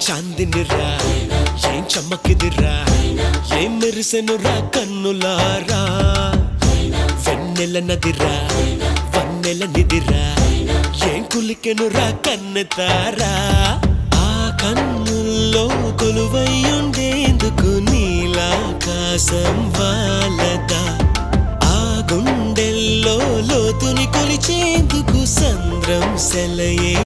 చాందినిరా ఏం చమ్మకిదిరా ఏం మెరిసెనురా కన్నులారా వెన్నెల నదిరా వన్నెల నిదిరా ఏం కులికెనురా కన్నెతారా ఆ కన్నుల్లో కొలువై ఉండేందుకు నీలాకాశం వాలదా ఆ గుండెల్లో లోతుని కొలిచేందుకు సంద్రం సెలయే